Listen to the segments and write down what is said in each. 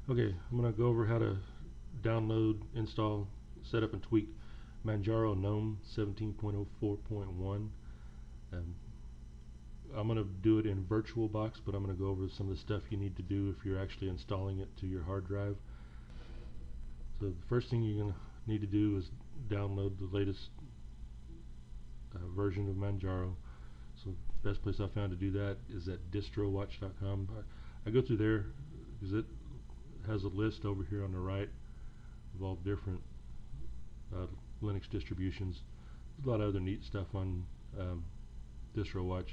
Okay, I'm going to go over how to download, install, set up, and tweak Manjaro Gnome 17.04.1. I'm going to do it in VirtualBox, but I'm going to go over some of the stuff you need to do if you're actually installing it to your hard drive. So the first thing you're going to need to do is download the latest version of Manjaro. So the best place I found to do that is at distrowatch.com. I go through there because it has a list over here on the right of all different Linux distributions. There's a lot of other neat stuff on DistroWatch.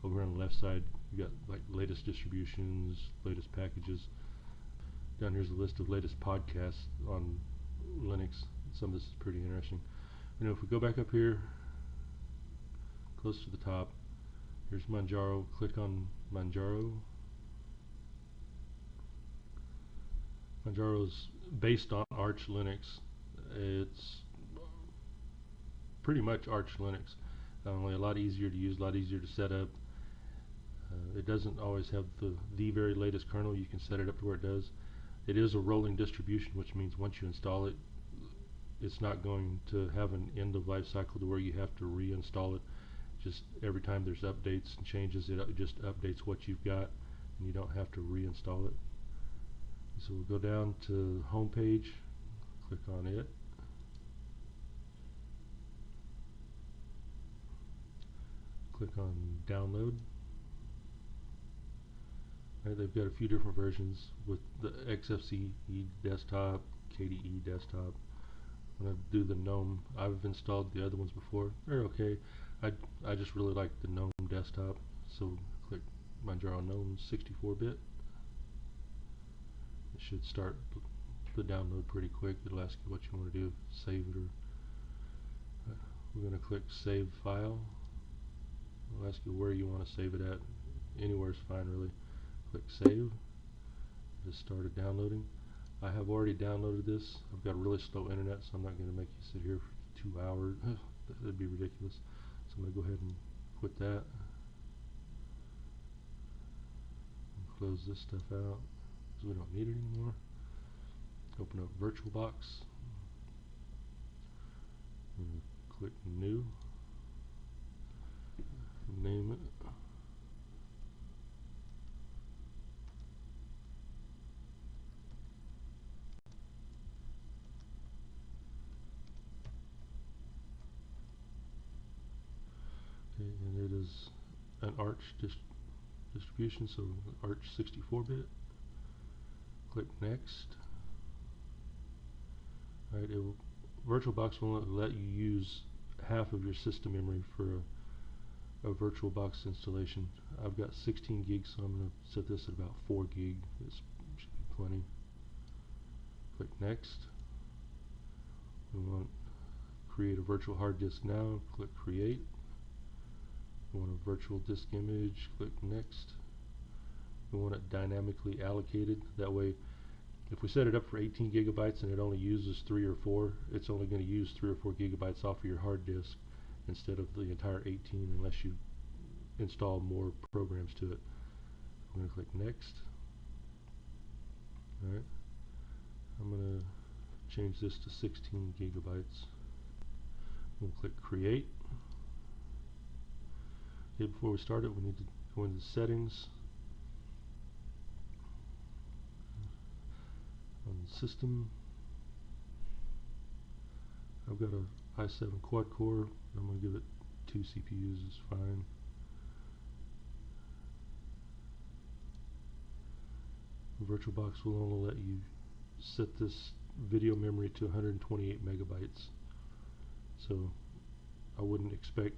Over on the left side, you got like latest distributions, latest packages. Down here's a list of latest podcasts on Linux. Some of this is pretty interesting. You know, if we go back up here, close to the top, here's Manjaro. Click on Manjaro. Manjaro is based on Arch Linux. It's pretty much Arch Linux, only a lot easier to use, a lot easier to set up. It doesn't always have the very latest kernel. You can set it up to where it does. It is a rolling distribution, which means once you install it, it's not going to have an end of life cycle to where you have to reinstall it. Just every time there's updates and changes, it just updates what you've got, and you don't have to reinstall it. So we'll go down to home page, click on it. Click on download. Right, they've got a few different versions with the XFCE desktop, KDE desktop. I'm going to do the GNOME. I've installed the other ones before. They're okay. I just really like the GNOME desktop. So click Manjaro GNOME 64-bit. It should start the download pretty quick. It'll ask you what you want to do, save it, or we're going to click Save File. It'll ask you where you want to save it at. Anywhere's fine, really. Click Save. Just started downloading. I have already downloaded this. I've got really slow internet, so I'm not going to make you sit here for 2 hours. That'd be ridiculous. So I'm going to go ahead and quit that. And close this stuff out because we don't need it anymore. Open up VirtualBox. And click New. Name it. Okay, and it is an Arch distribution, so Arch 64-bit. Click Next. Right, VirtualBox will let you use half of your system memory for a VirtualBox installation. I've got 16 gigs, so I'm going to set this at about 4 gig. This should be plenty. Click Next. We want to create a virtual hard disk now. Click Create. We want a virtual disk image. Click Next. We want it dynamically allocated. That way, if we set it up for 18 gigabytes and it only uses 3 or 4, it's only going to use 3 or 4 gigabytes off of your hard disk instead of the entire 18 unless you install more programs to it. I'm going to click Next. Alright, I'm going to change this to 16 gigabytes. We'll click Create. Okay, before we start it, we need to go into Settings. On System, I've got a i7 quad core. I'm going to give it 2 CPUs is fine. VirtualBox will only let you set this video memory to 128 megabytes. So I wouldn't expect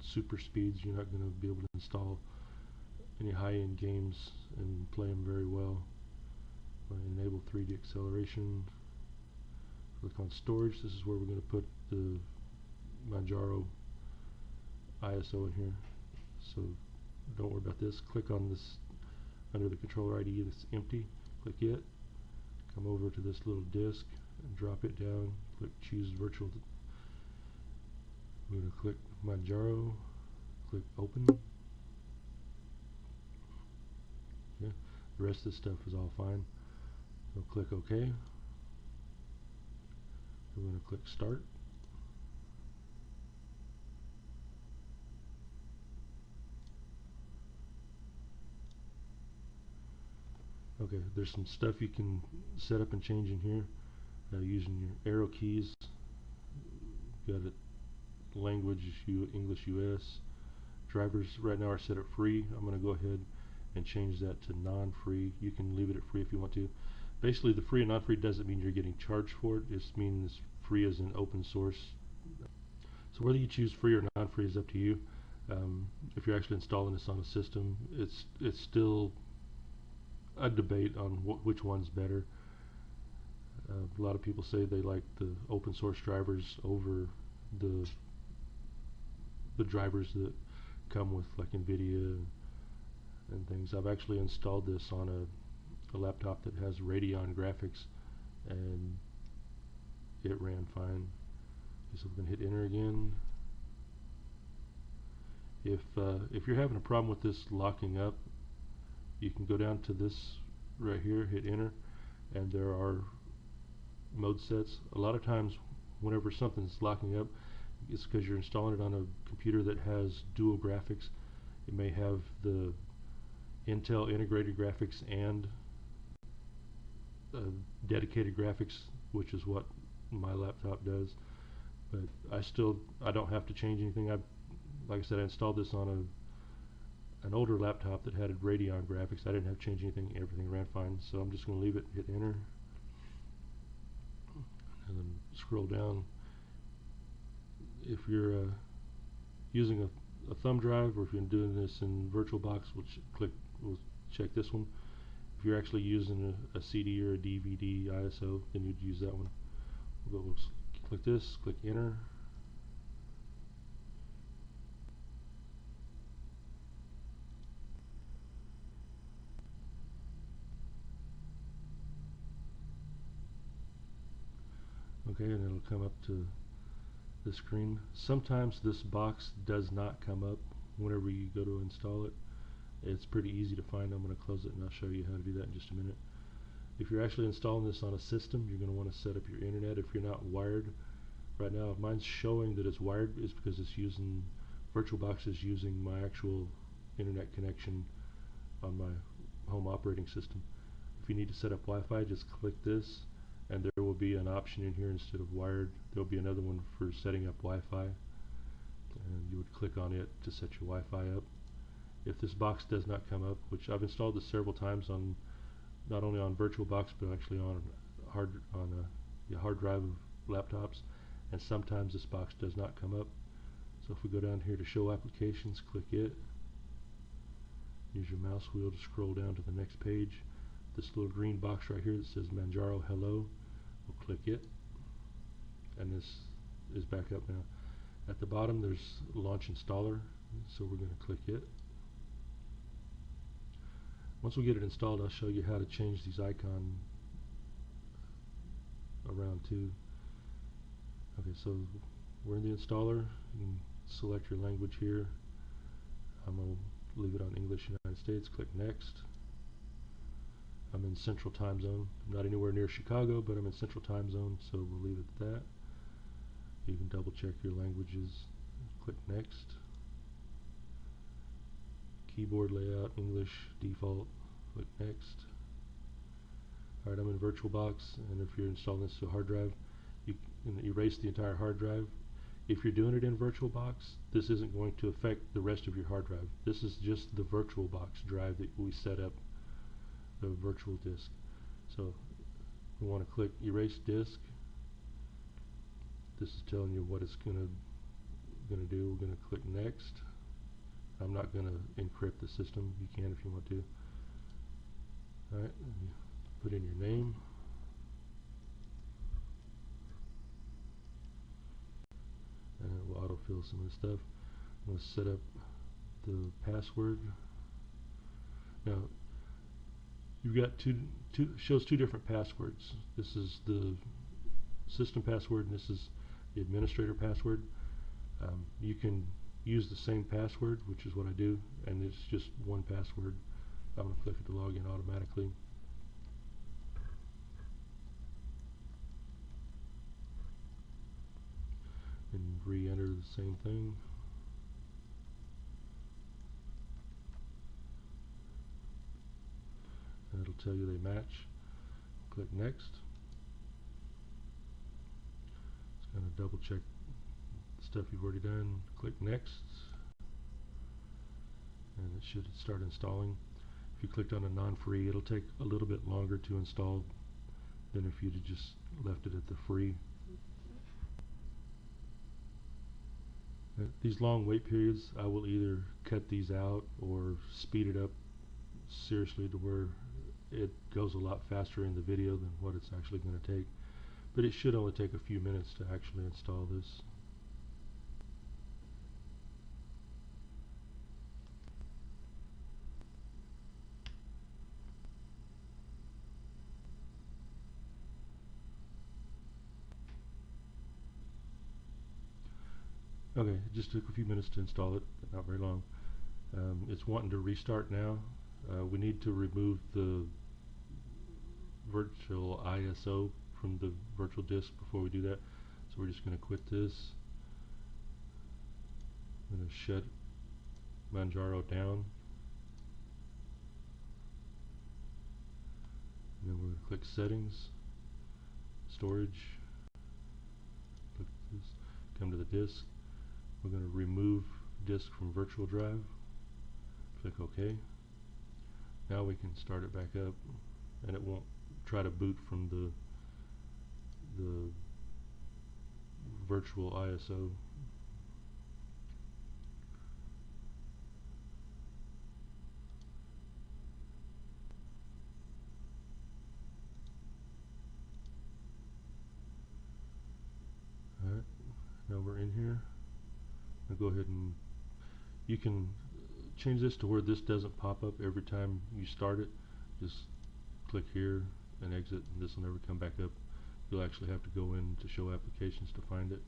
super speeds. You're not going to be able to install any high-end games and play them very well. Enable 3D acceleration. Click on storage. This is where we're going to put the Manjaro ISO in here. So don't worry about this. Click on this under the controller ID that's empty. Click it. Come over to this little disk and drop it down. Click Choose Virtual. We're going to click Manjaro. Click Open. Okay. The rest of this stuff is all fine. So click OK. We're going to click Start. Okay, there's some stuff you can set up and change in here using your arrow keys. Got it, language English US. Drivers right now are set at free. I'm going to go ahead and change that to non-free. You can leave it at free if you want to. Basically, the free and non-free doesn't mean you're getting charged for it. It means free as an open source. So whether you choose free or non-free is up to you. If you're actually installing this on a system, it's still a debate on which one's better. A lot of people say they like the open source drivers over the drivers that come with like NVIDIA and things. I've actually installed this on a laptop that has Radeon graphics, and it ran fine. So we're going to hit enter again. If you're having a problem with this locking up, you can go down to this right here, hit enter, and there are mode sets. A lot of times whenever something's locking up, it's because you're installing it on a computer that has dual graphics. It may have the Intel integrated graphics and dedicated graphics, which is what my laptop does. But I don't have to change anything. Like I said, I installed this on an older laptop that had Radeon graphics. I didn't have to change anything. Everything ran fine. So I'm just going to leave it, hit enter, and then scroll down. If you're using a thumb drive, or if you're doing this in VirtualBox, we'll check this one. If you're actually using a CD or a DVD ISO, then you'd use that one. We'll click this, click enter. Okay, and it'll come up to the screen. Sometimes this box does not come up whenever you go to install it. It's pretty easy to find. I'm going to close it and I'll show you how to do that in just a minute. If you're actually installing this on a system, you're going to want to set up your internet. If you're not wired, right now mine's showing that it's wired is because it's using VirtualBox is using my actual internet connection on my home operating system. If you need to set up Wi-Fi, just click this, and there will be an option in here instead of wired. There will be another one for setting up Wi-Fi, and you would click on it to set your Wi-Fi up. If this box does not come up, which I've installed this several times on not only on VirtualBox but actually on a hard drive of laptops, and sometimes this box does not come up. So if we go down here to show applications, click it. Use your mouse wheel to scroll down to the next page. This little green box right here that says Manjaro Hello, we'll click it, and this is back up now. At the bottom there's Launch Installer, so we're going to click it. Once we get it installed, I'll show you how to change these icons around too. Okay, so we're in the installer. You can select your language here. I'm going to leave it on English United States. Click Next. I'm in Central Time Zone. I'm not anywhere near Chicago, but I'm in Central Time Zone, so we'll leave it at that. You can double check your languages. Click Next. Keyboard layout, English, default. Click Next. Alright, I'm in VirtualBox, and if you're installing this to a hard drive, you can erase the entire hard drive. If you're doing it in VirtualBox, this isn't going to affect the rest of your hard drive. This is just the VirtualBox drive that we set up, the virtual disk. So we want to click Erase Disk. This is telling you what it's going to do. We're going to click Next. I'm not going to encrypt the system. You can if you want to. Alright, put in your name. And it will autofill some of the stuff. I'm going to set up the password. Now, you've got shows two different passwords. This is the system password, and this is the administrator password. You can use the same password, which is what I do, and it's just one password I'm going to click it to log in automatically. And re-enter the same thing. And it'll tell you they match. Click next. It's going to double check the stuff you've already done. Click next. And it should start installing. If you clicked on a non-free, it'll take a little bit longer to install than if you'd just left it at the free. These long wait periods, I will either cut these out or speed it up seriously to where it goes a lot faster in the video than what it's actually going to take. But it should only take a few minutes to actually install this. Okay, it just took a few minutes to install it, but not very long. It's wanting to restart now. We need to remove the virtual ISO from the virtual disk before we do that. So we're just going to quit this. I'm going to shut Manjaro down. And then we're going to click Settings, Storage, click this, come to the disk. We're going to remove disk from virtual drive. Click OK. Now we can start it back up, and it won't try to boot from the virtual ISO. Alright, now we're in here. I'll go ahead and you can change this to where this doesn't pop up every time you start it. Just click here and exit, and this will never come back up. You'll actually have to go in to show applications to find it.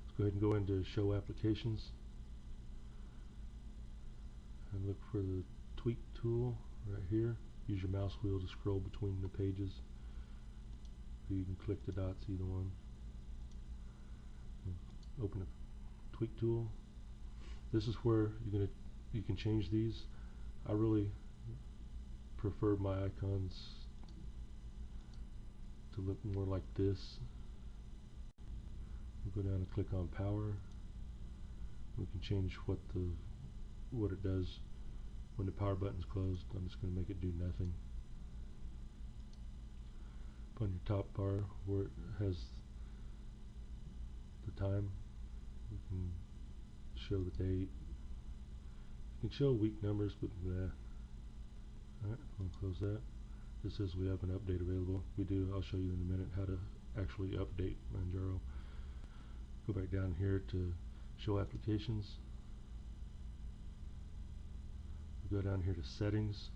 Let's go ahead and go into show applications and look for the tweak tool right here. Use your mouse wheel to scroll between the pages. Or you can click the dots, either one. Open a tweak tool. This is where you can change these. I really prefer my icons to look more like this. We'll go down and click on power. We can change what it does when the power button is closed. I'm just going to make it do nothing. Up on your top bar where it has the time, you can show the date. You can show week numbers, but nah. Alright, I'll close that. This says we have an update available. We do. I'll show you in a minute how to actually update Manjaro. Go back down here to show applications. Go down here to settings.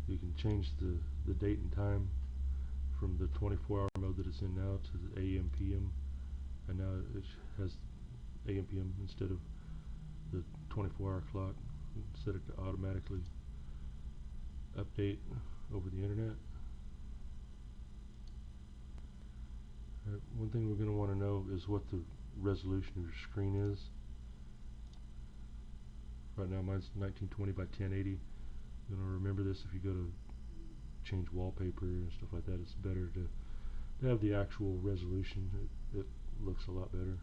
You can change the date and time from the 24-hour mode that it's in now to the AM PM, and now it has AM PM instead of the 24-hour clock. Set it to automatically update over the internet. One thing we're going to want to know is what the resolution of your screen is. Right now mine's 1920 by 1080. You're going to remember this if you go to change wallpaper and stuff like that. It's better to have the actual resolution. It looks a lot better.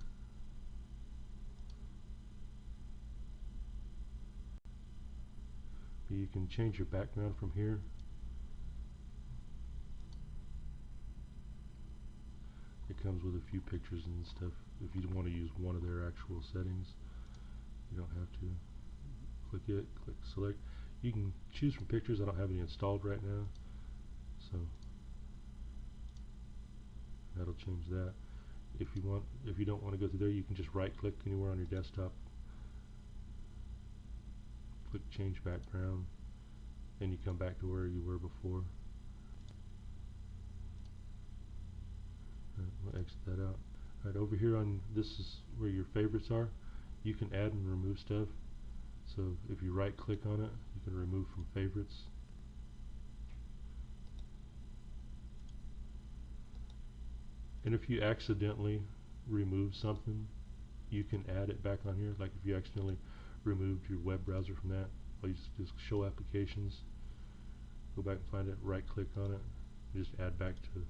But you can change your background from here. It comes with a few pictures and stuff. If you want to use one of their actual settings, you don't have to. Click it, click select. You can choose from pictures. I don't have any installed right now, so that'll change that. If you don't want to go through there, you can just right click anywhere on your desktop, click change background, and you come back to where you were before. We'll exit that out. Alright, over here on this is where your favorites are. You can add and remove stuff. So if you right click on it, you can remove from favorites. And if you accidentally remove something, you can add it back on here. Like if you accidentally removed your web browser from that, well, you just show applications, go back and find it, right click on it, just add back to,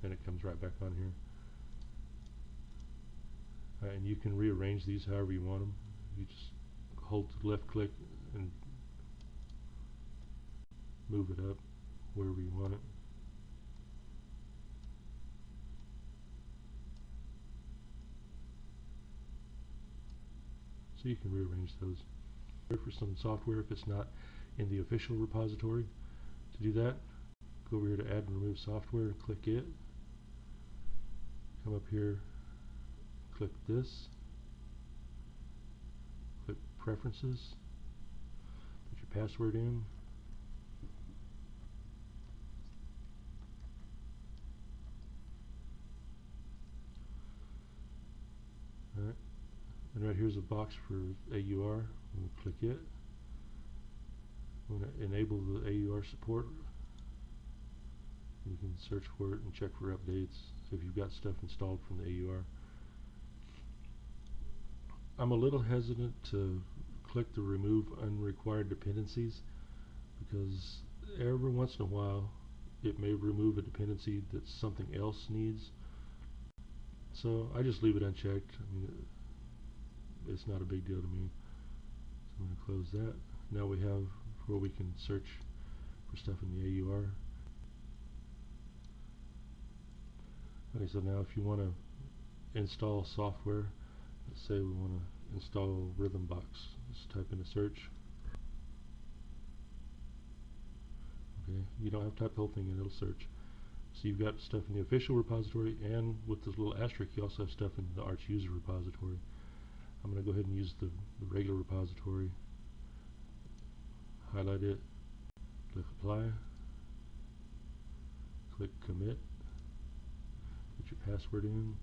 and it comes right back on here. And you can rearrange these however you want them. You just hold left click and move it up wherever you want it. So you can rearrange those. For some software, if it's not in the official repository, to do that, go over here to add and remove software, click it, come up here, click this, click preferences, put your password in, alright, and right here's a box for AUR, we'll click it. We're going to enable the AUR support. You can search for it and check for updates if you've got stuff installed from the AUR. I'm a little hesitant to click the remove unrequired dependencies because every once in a while it may remove a dependency that something else needs. So I just leave it unchecked. I mean, it's not a big deal to me. So I'm going to close that. Now we have where we can search for stuff in the AUR. Okay, so now if you want to install software, let's say we want to install Rhythmbox. Just type in a search. Okay, you don't have to type the whole thing in, it'll search. So you've got stuff in the official repository, and with this little asterisk you also have stuff in the Arch user repository. I'm going to go ahead and use the regular repository. Highlight it, click apply, click commit, put your password in,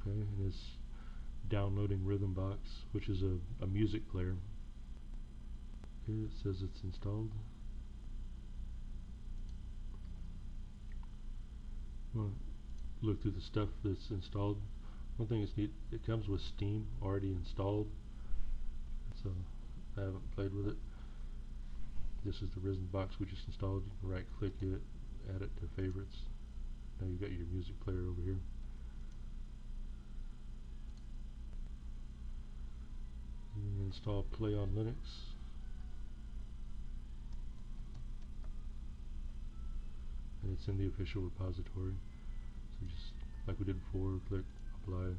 okay, and it's downloading Rhythmbox, which is a music player. Okay, it says it's installed. Well, look through the stuff that's installed. One thing is neat, it comes with Steam already installed, so I haven't played with it. This is the Rhythmbox we just installed. You can right click it, add it to favorites. Now you've got your music player over here. You can install Play on Linux. And it's in the official repository. So just like we did before, click apply.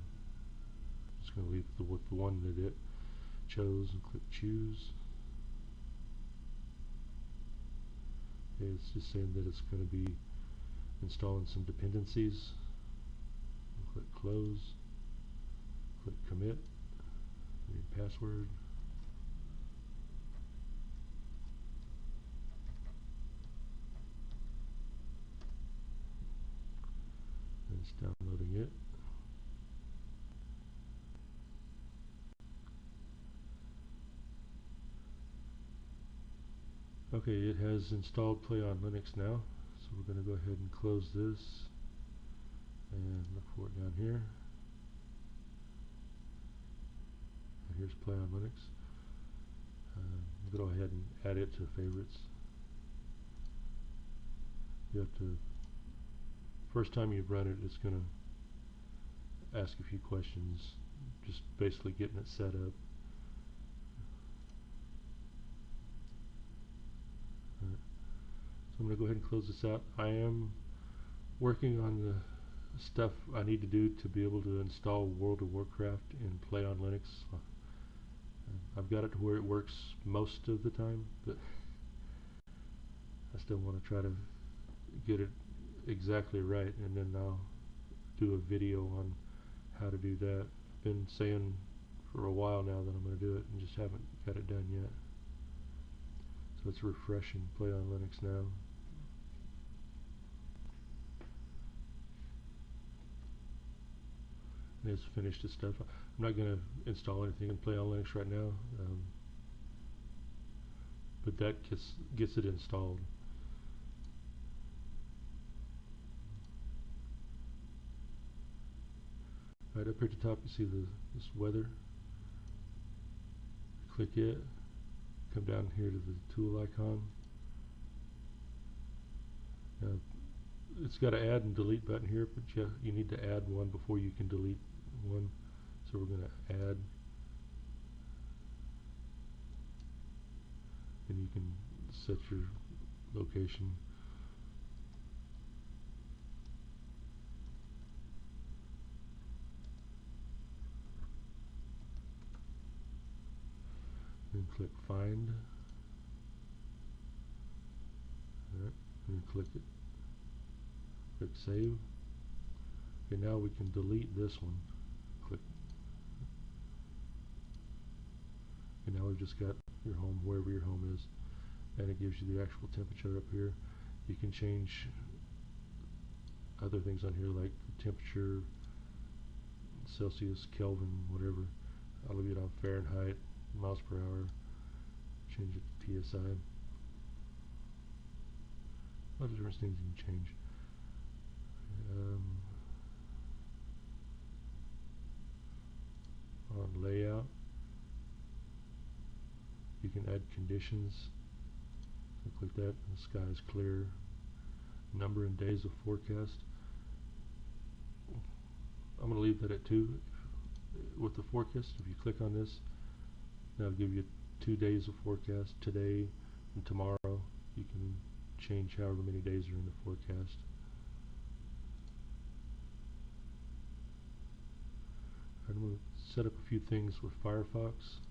Just going to leave with the one that it chose and click choose. Okay, it's just saying that it's going to be installing some dependencies. Click close. Click commit. Your password. And it's downloading it. Okay, it has installed Play on Linux now, so we're going to go ahead and close this and look for it down here. And here's Play on Linux. Go ahead and add it to favorites. You have to, first time you run it, it's going to ask a few questions, just basically getting it set up. So I'm going to go ahead and close this out. I am working on the stuff I need to do to be able to install World of Warcraft and Play on Linux. I've got it to where it works most of the time, but I still want to try to get it exactly right, and then I'll do a video on how to do that. I've been saying for a while now that I'm going to do it and just haven't got it done yet. So it's refreshing Play on Linux now. It's finished its stuff. I'm not going to install anything and play on Linux right now, but that gets it installed. Right up here at the top, you see this weather. Click it. Come down here to the tool icon. Now, it's got an add and delete button here, but you need to add one before you can delete one. So we're going to add, and you can set your location. Then click find. Alright, and click it. Click save. Okay, now we can delete this one. Click. And now we've just got your home wherever your home is, and it gives you the actual temperature up here. You can change other things on here like temperature, Celsius, Kelvin, whatever. I'll leave it on Fahrenheit, miles per hour. Change it to PSI. A lot of different things you can change. On layout, you can add conditions. So click that. The sky is clear. Number and days of forecast. I'm going to leave that at 2. With the forecast, if you click on this, that'll give you 2 days of forecast, today and tomorrow. You can change however many days are in the forecast. I'm going to set up a few things with Firefox.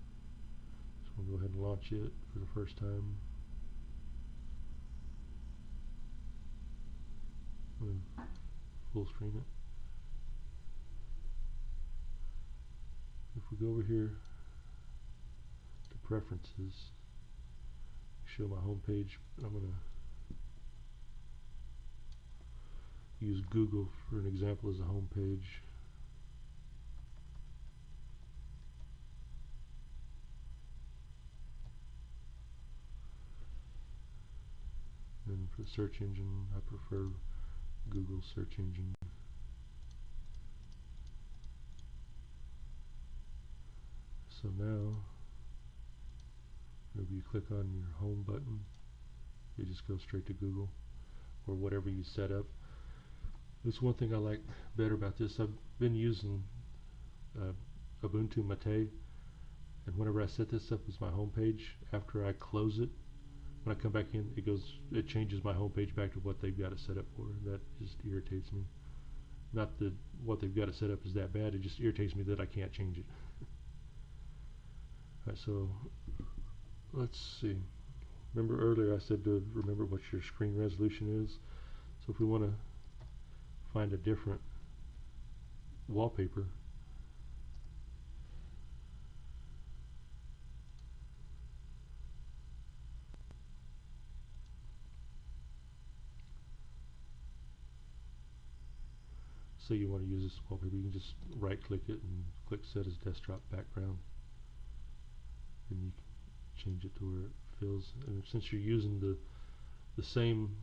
So we'll go ahead and launch it for the first time. Full screen it. If we go over here to preferences, show my home page, I'm going to use Google for an example as a home page. And for the search engine, I prefer Google search engine. So now, whenever you click on your home button, you just go straight to Google or whatever you set up. That's one thing I like better about this. I've been using Ubuntu Mate, and whenever I set this up as my home page, after I close it, when I come back in, it changes my home page back to what they've got it set up for. That just irritates me. Not that what they've got it set up is that bad, it just irritates me that I can't change it. Alright, so let's see. Remember earlier I said to remember what your screen resolution is. So if we want to find a different wallpaper, say you want to use this wallpaper, you can just right click it and click set as desktop background, and you can change it to where it fills. And since you're using the same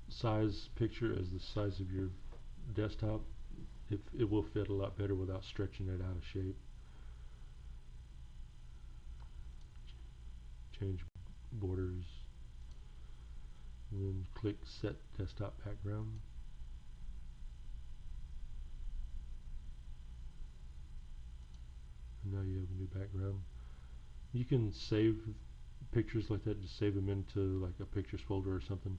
size picture as the size of your desktop, it will fit a lot better without stretching it out of shape. Change borders, and then click set desktop background. And now you have a new background. You can save pictures like that, just save them into like a pictures folder or something.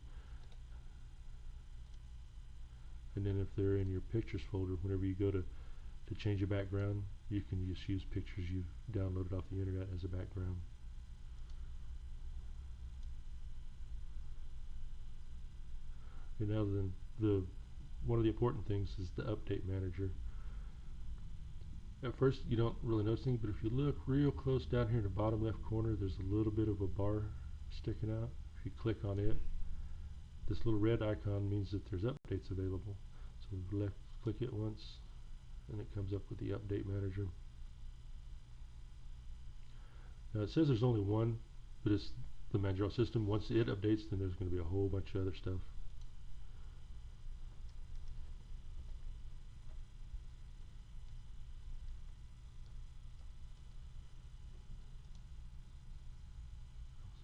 And then if they're in your pictures folder, whenever you go to change a background, you can just use pictures you've downloaded off the internet as a background. And now then, one of the important things is the update manager. At first you don't really notice anything, but if you look real close down here in the bottom left corner, there's a little bit of a bar sticking out. If you click on it, this little red icon means that there's updates available. So So left click it once and it comes up with the update manager. Now it says there's only one, but it's the Manjaro system. Once it updates, then there's going to be a whole bunch of other stuff.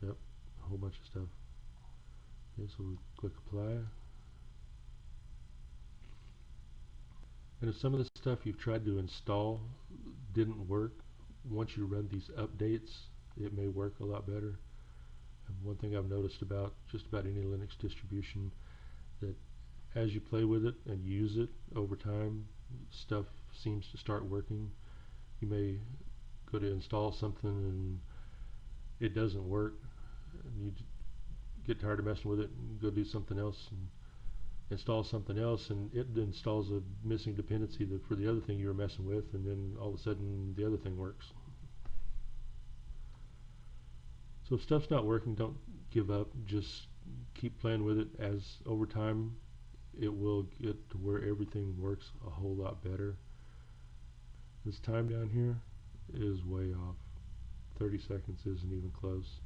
Yep, a whole bunch of stuff. Okay, so we click apply. And if some of the stuff you've tried to install didn't work, once you run these updates, it may work a lot better. And one thing I've noticed about just about any Linux distribution, that as you play with it and use it over time, stuff seems to start working. You may go to install something and it doesn't work, and you get tired of messing with it and go do something else and install something else, and it installs a missing dependency for the other thing you were messing with, and then all of a sudden the other thing works. So if stuff's not working, don't give up. Just keep playing with it. As over time, it will get to where everything works a whole lot better. This time down here is way off. 30 seconds isn't even close.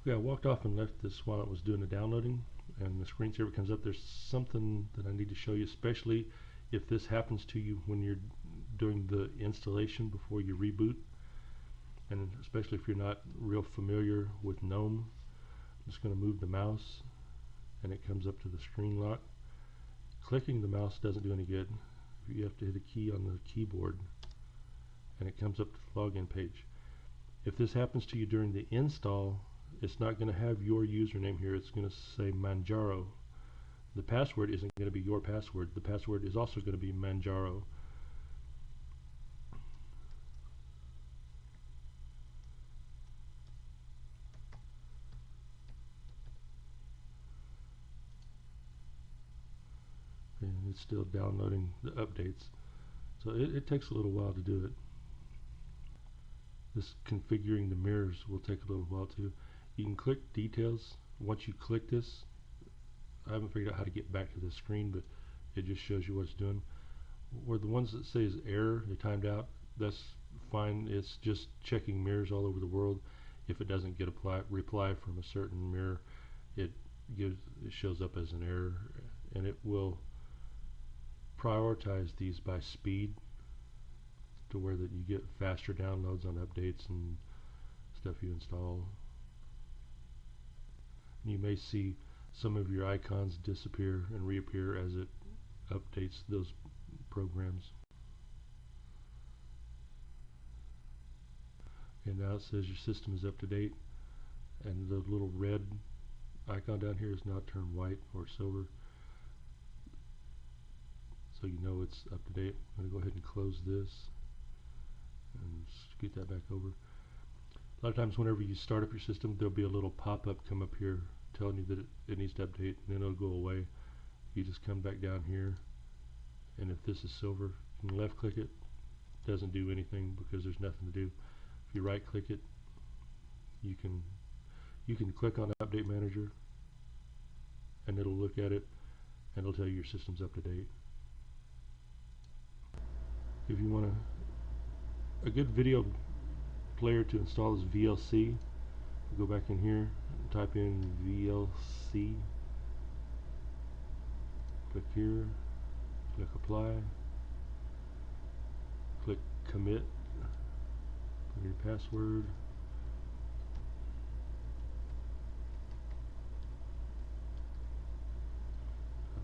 Okay, I walked off and left this while it was doing the downloading, and the screensaver comes up. There's something that I need to show you, especially if this happens to you when you're doing the installation before you reboot, and especially if you're not real familiar with GNOME. I'm just going to move the mouse and it comes up to the screen lock. Clicking the mouse doesn't do any good. You have to hit a key on the keyboard and it comes up to the login page. If this happens to you during the install, it's not going to have your username here. It's going to say Manjaro. The password isn't going to be your password. The password is also going to be Manjaro. And it's still downloading the updates. So it takes a little while to do it. This configuring the mirrors will take a little while too. You can click details. Once you click this, I haven't figured out how to get back to the screen, but it just shows you what it's doing. Where the ones that says error, they timed out, that's fine. It's just checking mirrors all over the world. If it doesn't get a reply from a certain mirror, it shows up as an error, and it will prioritize these by speed to where that you get faster downloads on updates and stuff you install. And you may see some of your icons disappear and reappear as it updates those programs. And now it says your system is up to date, and the little red icon down here is now turned white or silver, so you know it's up to date. I'm going to go ahead and close this and scoot that back over. A lot of times whenever you start up your system, there'll be a little pop-up come up here telling you that it needs to update, and then it'll go away. You just come back down here, and if this is silver, you can left click it. Doesn't do anything because there's nothing to do. If you right click it, you can click on Update Manager and it'll look at it and it'll tell you your system's up to date. If you want a good video player to install is Vlc. Go back in here and type in Vlc. Click here, click apply, click commit, put in your password,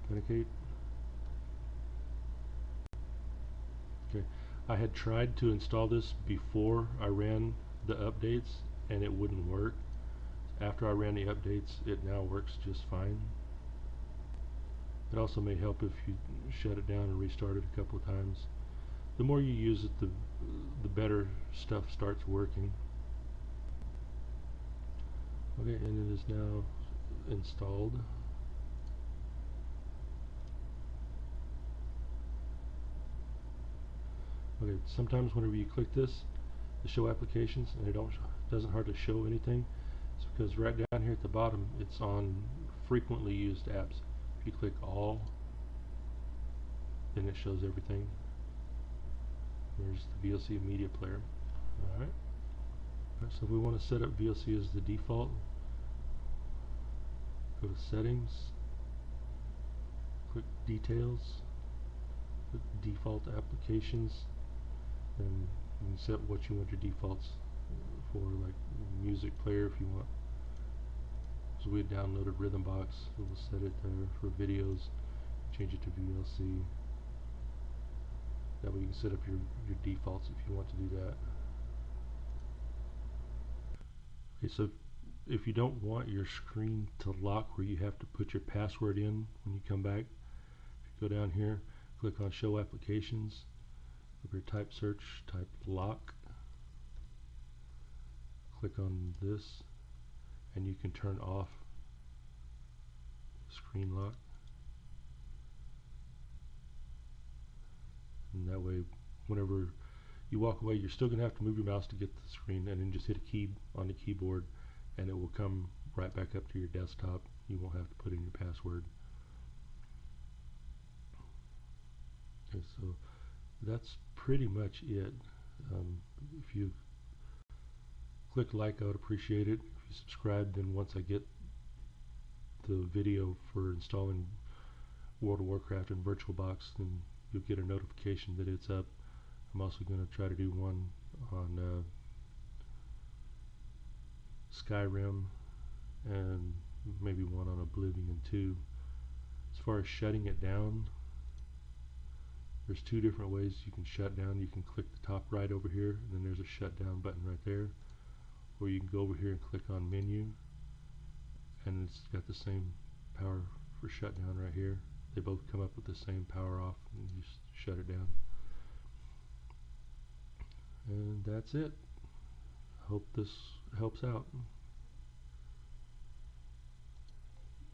authenticate. Okay, I had tried to install this before I ran the updates and it wouldn't work. After I ran the updates, it now works just fine. It also may help if you shut it down and restart it a couple of times. The more you use it, the better stuff starts working. Okay, and it is now installed. Okay, sometimes whenever you click this, the show applications, and it doesn't hardly show anything. It's because right down here at the bottom, it's on frequently used apps. If you click all, then it shows everything. There's the Vlc Media Player. Alright. So if we want to set up VLC as the default, go to Settings, click Details, click Default Applications, and you can set what you want your defaults for, like music player if you want. So we had downloaded Rhythmbox, so we'll set it there. For videos, change it to VLC. That way you can set up your defaults if you want to do that. Okay, so if you don't want your screen to lock where you have to put your password in when you come back, if you go down here, click on Show Applications, over your type search, type lock, click on this, and you can turn off screen lock. And that way, whenever you walk away, you're still going to have to move your mouse to get to the screen, and then just hit a key on the keyboard and it will come right back up to your desktop. You won't have to put in your password. Okay, so that's pretty much it. If you click like, I would appreciate it. If you subscribe, then once I get the video for installing World of Warcraft and VirtualBox, then you'll get a notification that it's up. I'm also going to try to do one on Skyrim and maybe one on Oblivion 2. As far as shutting it down, there's two different ways you can shut down. You can click the top right over here, and then there's a shutdown button right there. Or you can go over here and click on Menu, and it's got the same power for shutdown right here. They both come up with the same power off, and you just shut it down. And that's it. I hope this helps out.